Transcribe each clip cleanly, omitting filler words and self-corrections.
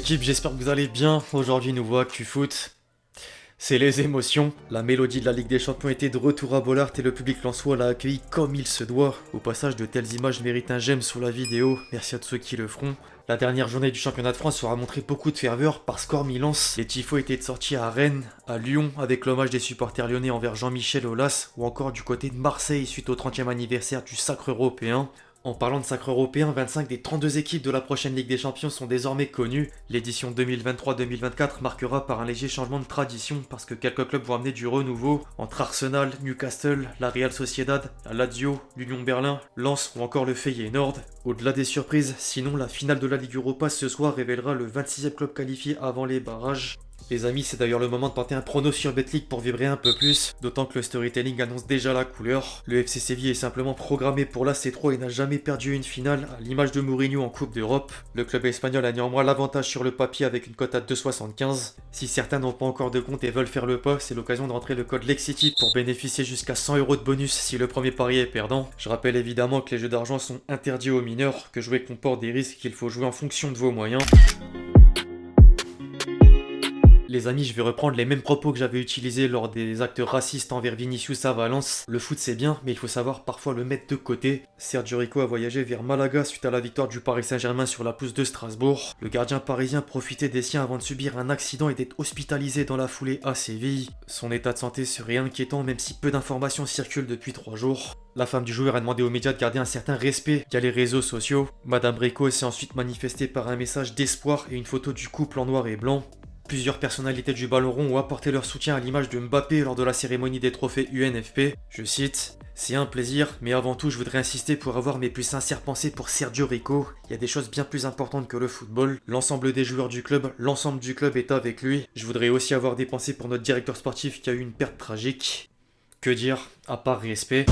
l'équipe, j'espère que vous allez bien. Aujourd'hui, nouveau Actu Foot. C'est les émotions. La mélodie de la Ligue des Champions était de retour à Bollaert et le public lensois l'a accueilli comme il se doit. Au passage, de telles images méritent un j'aime sous la vidéo. Merci à tous ceux qui le feront. La dernière journée du championnat de France aura montré beaucoup de ferveur parce qu'hormis Lens, les tifos étaient sortis à Rennes, à Lyon, avec l'hommage des supporters lyonnais envers Jean-Michel Aulas, ou encore du côté de Marseille suite au 30e anniversaire du sacre européen. En parlant de sacre européen, 25 des 32 équipes de la prochaine Ligue des Champions sont désormais connues. L'édition 2023-2024 marquera par un léger changement de tradition parce que quelques clubs vont amener du renouveau entre Arsenal, Newcastle, la Real Sociedad, la Lazio, l'Union Berlin, Lens ou encore le Feyenoord. Au-delà des surprises, sinon la finale de la Ligue Europa ce soir révélera le 26e club qualifié avant les barrages. Les amis, c'est d'ailleurs le moment de tenter un prono sur Betclic pour vibrer un peu plus, d'autant que le storytelling annonce déjà la couleur. Le FC Séville est simplement programmé pour la C3 et n'a jamais perdu une finale, à l'image de Mourinho en Coupe d'Europe. Le club espagnol a néanmoins l'avantage sur le papier avec une cote à 2,75. Si certains n'ont pas encore de compte et veulent faire le pas, c'est l'occasion de rentrer le code LEXCITY pour bénéficier jusqu'à 100 € de bonus si le premier pari est perdant. Je rappelle évidemment que les jeux d'argent sont interdits aux mineurs, que jouer comporte des risques qu'il faut jouer en fonction de vos moyens. Les amis, je vais reprendre les mêmes propos que j'avais utilisés lors des actes racistes envers Vinicius à Valence. Le foot c'est bien, mais il faut savoir parfois le mettre de côté. Sergio Rico a voyagé vers Malaga suite à la victoire du Paris Saint-Germain sur la pelouse de Strasbourg. Le gardien parisien profitait des siens avant de subir un accident et d'être hospitalisé dans la foulée à Séville. Son état de santé serait inquiétant même si peu d'informations circulent depuis 3 jours. La femme du joueur a demandé aux médias de garder un certain respect via les réseaux sociaux. Madame Rico s'est ensuite manifestée par un message d'espoir et une photo du couple en noir et blanc. Plusieurs personnalités du ballon rond ont apporté leur soutien à l'image de Mbappé lors de la cérémonie des trophées UNFP. Je cite: « C'est un plaisir, mais avant tout je voudrais insister pour avoir mes plus sincères pensées pour Sergio Rico. Il y a des choses bien plus importantes que le football. L'ensemble des joueurs du club, l'ensemble du club est avec lui. Je voudrais aussi avoir des pensées pour notre directeur sportif qui a eu une perte tragique. » Que dire, à part respect?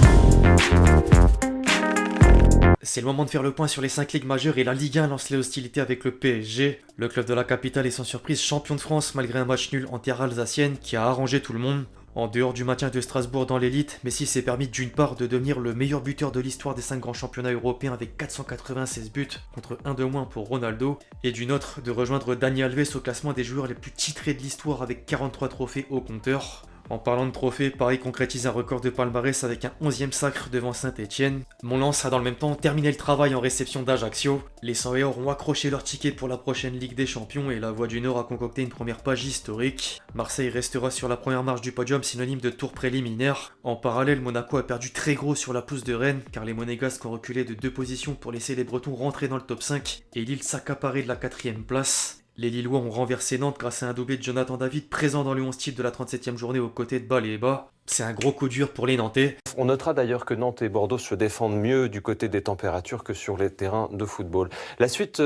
C'est le moment de faire le point sur les 5 ligues majeures et la Ligue 1 lance les hostilités avec le PSG. Le club de la capitale est sans surprise champion de France malgré un match nul en terre alsacienne qui a arrangé tout le monde. En dehors du maintien de Strasbourg dans l'élite, Messi s'est permis d'une part de devenir le meilleur buteur de l'histoire des 5 grands championnats européens avec 496 buts contre 1 de moins pour Ronaldo, et d'une autre de rejoindre Dani Alves au classement des joueurs les plus titrés de l'histoire avec 43 trophées au compteur. En parlant de trophées, Paris concrétise un record de palmarès avec un 11e sacre devant Saint-Etienne. Lens a dans le même temps terminé le travail en réception d'Ajaccio. Les 100 et or ont accroché leur ticket pour la prochaine Ligue des Champions et la Voix du Nord a concocté une première page historique. Marseille restera sur la première marche du podium, synonyme de tour préliminaire. En parallèle, Monaco a perdu très gros sur la pelouse de Rennes car les Monégasques ont reculé de 2 positions pour laisser les Bretons rentrer dans le top 5 et Lille s'accaparer de la 4e place. Les Lillois ont renversé Nantes grâce à un doublé de Jonathan David présent dans le 11 type de la 37e journée aux côtés de Ball et Bas. C'est un gros coup dur pour les Nantais. On notera d'ailleurs que Nantes et Bordeaux se défendent mieux du côté des températures que sur les terrains de football. La suite...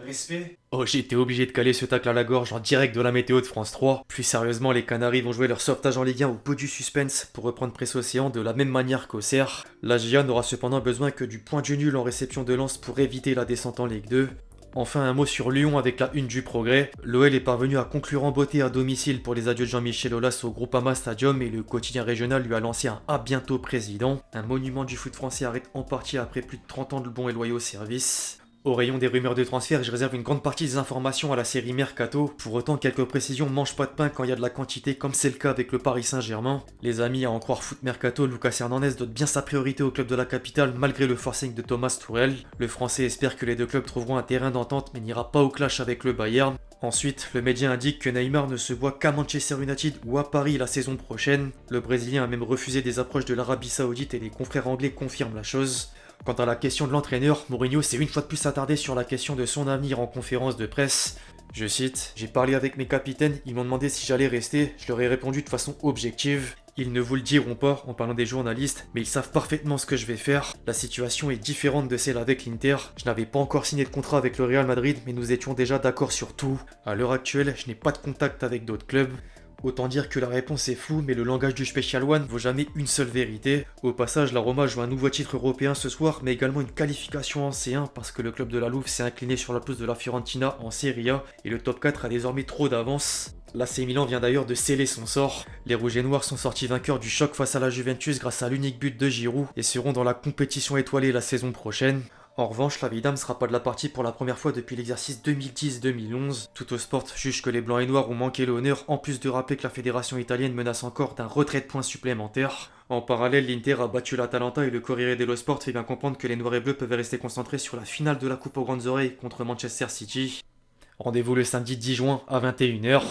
Respect. Oh, j'ai été obligé de caler ce tacle à la gorge en direct de la météo de France 3. Plus sérieusement, les Canaries vont jouer leur sauvetage en Ligue 1 au bout du suspense pour reprendre Presse Océan de la même manière qu'Auxerre. La GIA n'aura cependant besoin que du point du nul en réception de Lens pour éviter la descente en Ligue 2. Enfin un mot sur Lyon avec la une du progrès. L'OL est parvenu à conclure en beauté à domicile pour les adieux de Jean-Michel Aulas au Groupama Stadium et le quotidien régional lui a lancé un à bientôt président. Un monument du foot français arrête en partie après plus de 30 ans de bons et loyaux services. Au rayon des rumeurs de transfert, je réserve une grande partie des informations à la série Mercato. Pour autant, quelques précisions mangent pas de pain quand il y a de la quantité, comme c'est le cas avec le Paris Saint-Germain. Les amis, à en croire Foot Mercato, Lucas Hernandez donne bien sa priorité au club de la capitale malgré le forcing de Thomas Tuchel. Le Français espère que les deux clubs trouveront un terrain d'entente mais n'ira pas au clash avec le Bayern. Ensuite, le média indique que Neymar ne se voit qu'à Manchester United ou à Paris la saison prochaine. Le Brésilien a même refusé des approches de l'Arabie Saoudite et les confrères anglais confirment la chose. Quant à la question de l'entraîneur, Mourinho s'est une fois de plus attardé sur la question de son avenir en conférence de presse. Je cite: « J'ai parlé avec mes capitaines, ils m'ont demandé si j'allais rester, je leur ai répondu de façon objective. Ils ne vous le diront pas en parlant des journalistes, mais ils savent parfaitement ce que je vais faire. La situation est différente de celle avec l'Inter. Je n'avais pas encore signé de contrat avec le Real Madrid, mais nous étions déjà d'accord sur tout. À l'heure actuelle, je n'ai pas de contact avec d'autres clubs. » Autant dire que la réponse est floue, mais le langage du Special One vaut jamais une seule vérité. Au passage, la Roma joue un nouveau titre européen ce soir, mais également une qualification en C1 parce que le club de la Louve s'est incliné sur la pelouse de la Fiorentina en Serie A et le top 4 a désormais trop d'avance. L'AC Milan vient d'ailleurs de sceller son sort. Les Rouges et Noirs sont sortis vainqueurs du choc face à la Juventus grâce à l'unique but de Giroud et seront dans la compétition étoilée la saison prochaine. En revanche, la Vidame ne sera pas de la partie pour la première fois depuis l'exercice 2010-2011. Tuttosport juge que les Blancs et Noirs ont manqué l'honneur, en plus de rappeler que la fédération italienne menace encore d'un retrait de points supplémentaire. En parallèle, l'Inter a battu l'Atalanta et le Corriere dello Sport fait bien comprendre que les Noirs et Bleus peuvent rester concentrés sur la finale de la Coupe aux Grandes Oreilles contre Manchester City. Rendez-vous le samedi 10 juin à 21 h.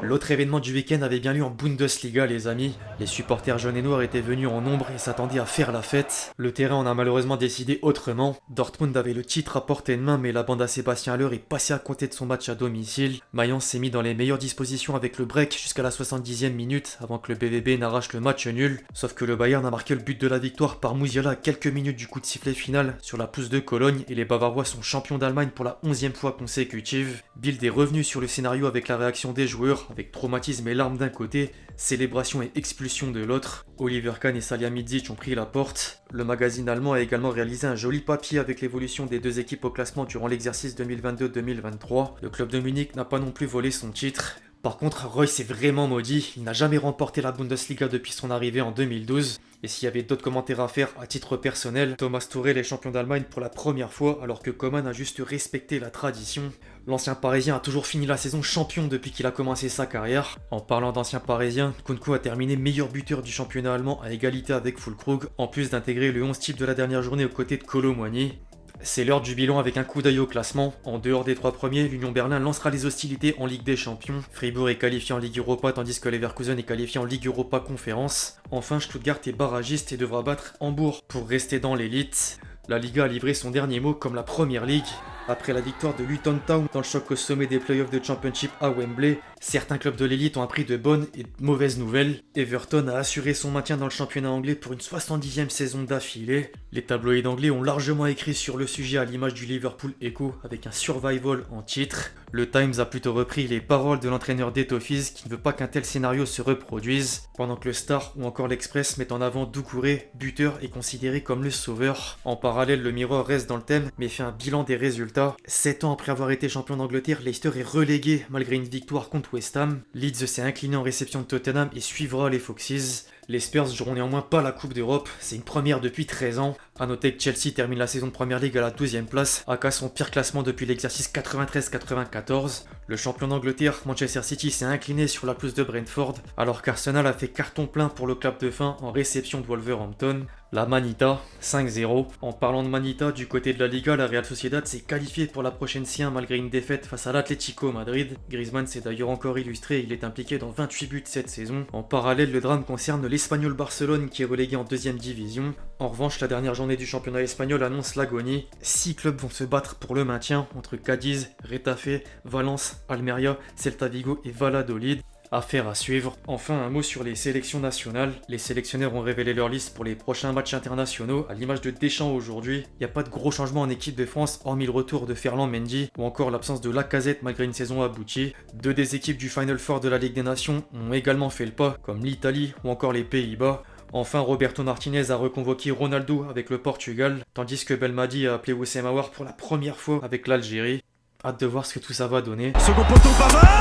L'autre événement du week-end avait bien lieu en Bundesliga, les amis. Les supporters jaunes et noirs étaient venus en nombre et s'attendaient à faire la fête. Le terrain en a malheureusement décidé autrement. Dortmund avait le titre à portée de main, mais la bande à Sébastien Haller est passée à côté de son match à domicile. Mayence s'est mis dans les meilleures dispositions avec le break jusqu'à la 70e minute, avant que le BVB n'arrache le match nul. Sauf que le Bayern a marqué le but de la victoire par Musiala à quelques minutes du coup de sifflet final sur la pelouse de Cologne, et les Bavarois sont champions d'Allemagne pour la 11e fois consécutive. Bild est revenu sur le scénario avec la réaction des joueurs, avec traumatisme et larmes d'un côté, célébration et expulsion de l'autre. Oliver Kahn et Salihamidzic ont pris la porte. Le magazine allemand a également réalisé un joli papier avec l'évolution des deux équipes au classement durant l'exercice 2022-2023. Le club de Munich n'a pas non plus volé son titre. Par contre, Reus est vraiment maudit, il n'a jamais remporté la Bundesliga depuis son arrivée en 2012. Et s'il y avait d'autres commentaires à faire à titre personnel, Thomas Tuchel est champion d'Allemagne pour la première fois alors que Coman a juste respecté la tradition. L'ancien parisien a toujours fini la saison champion depuis qu'il a commencé sa carrière. En parlant d'ancien parisien, Nkunku a terminé meilleur buteur du championnat allemand à égalité avec Füllkrug, en plus d'intégrer le 11 type de la dernière journée aux côtés de Kolo Muani. C'est l'heure du bilan avec un coup d'œil au classement. En dehors des trois premiers, l'Union Berlin lancera les hostilités en Ligue des Champions. Fribourg est qualifié en Ligue Europa tandis que Leverkusen est qualifié en Ligue Europa Conférence. Enfin, Stuttgart est barragiste et devra battre Hambourg pour rester dans l'élite. La Liga a livré son dernier mot comme la Première Ligue. Après la victoire de Luton Town dans le choc au sommet des playoffs de Championship à Wembley, certains clubs de l'élite ont appris de bonnes et de mauvaises nouvelles. Everton a assuré son maintien dans le championnat anglais pour une 70e saison d'affilée. Les tabloïds anglais ont largement écrit sur le sujet à l'image du Liverpool Echo avec un survival en titre. Le Times a plutôt repris les paroles de l'entraîneur d'Eto'o qui ne veut pas qu'un tel scénario se reproduise, pendant que le Star ou encore l'Express met en avant Doucouré, buteur et considéré comme le sauveur. En parallèle, le Mirror reste dans le thème mais fait un bilan des résultats. 7 ans après avoir été champion d'Angleterre, Leicester est relégué malgré une victoire contre West Ham. Leeds s'est incliné en réception de Tottenham et suivra les Foxes. Les Spurs joueront néanmoins pas la Coupe d'Europe, c'est une première depuis 13 ans. A noter que Chelsea termine la saison de Première Ligue à la 12e place, aka son pire classement depuis l'exercice 93-94. Le champion d'Angleterre, Manchester City, s'est incliné sur la pelouse de Brentford, alors qu'Arsenal a fait carton plein pour le clap de fin en réception de Wolverhampton. La Manita, 5-0. En parlant de Manita, du côté de la Liga, la Real Sociedad s'est qualifiée pour la prochaine C1 malgré une défaite face à l'Atlético Madrid. Griezmann s'est d'ailleurs encore illustré, il est impliqué dans 28 buts cette saison. En parallèle, le drame concerne l'Espagnol Barcelone qui est relégué en 2e division. En revanche, la dernière journée du championnat espagnol annonce l'agonie. 6 clubs vont se battre pour le maintien entre Cadiz, Retafe, Valence, Almeria, Celta Vigo et Valladolid. Affaire à suivre. Enfin, un mot sur les sélections nationales. Les sélectionneurs ont révélé leur liste pour les prochains matchs internationaux, à l'image de Deschamps aujourd'hui. Il n'y a pas de gros changements en équipe de France, hormis le retour de Ferland Mendy, ou encore l'absence de Lacazette malgré une saison aboutie. Deux des équipes du Final Four de la Ligue des Nations ont également fait le pas, comme l'Italie ou encore les Pays-Bas. Enfin, Roberto Martinez a reconvoqué Ronaldo avec le Portugal, tandis que Belmadi a appelé Wissem Aouar pour la première fois avec l'Algérie. Hâte de voir ce que tout ça va donner. Second poteau, Pavard!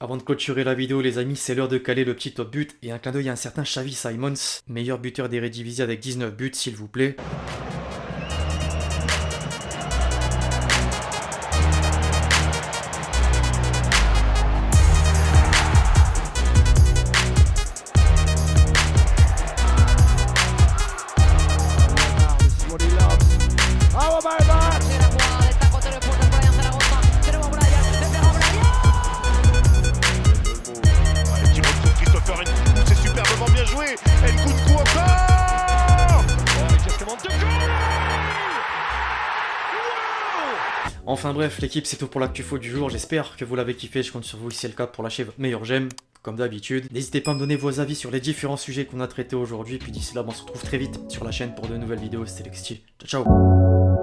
Avant de clôturer la vidéo les amis, c'est l'heure de caler le petit top but et un clin d'œil à un certain Xavi Simons, meilleur buteur d'Eredivisie avec 19 buts s'il vous plaît. Enfin bref, l'équipe c'est tout pour l'actu faux du jour, j'espère que vous l'avez kiffé, je compte sur vous si c'est le cas pour lâcher votre meilleur j'aime, comme d'habitude. N'hésitez pas à me donner vos avis sur les différents sujets qu'on a traités aujourd'hui, puis d'ici là on se retrouve très vite sur la chaîne pour de nouvelles vidéos, c'était Lexti, ciao ciao.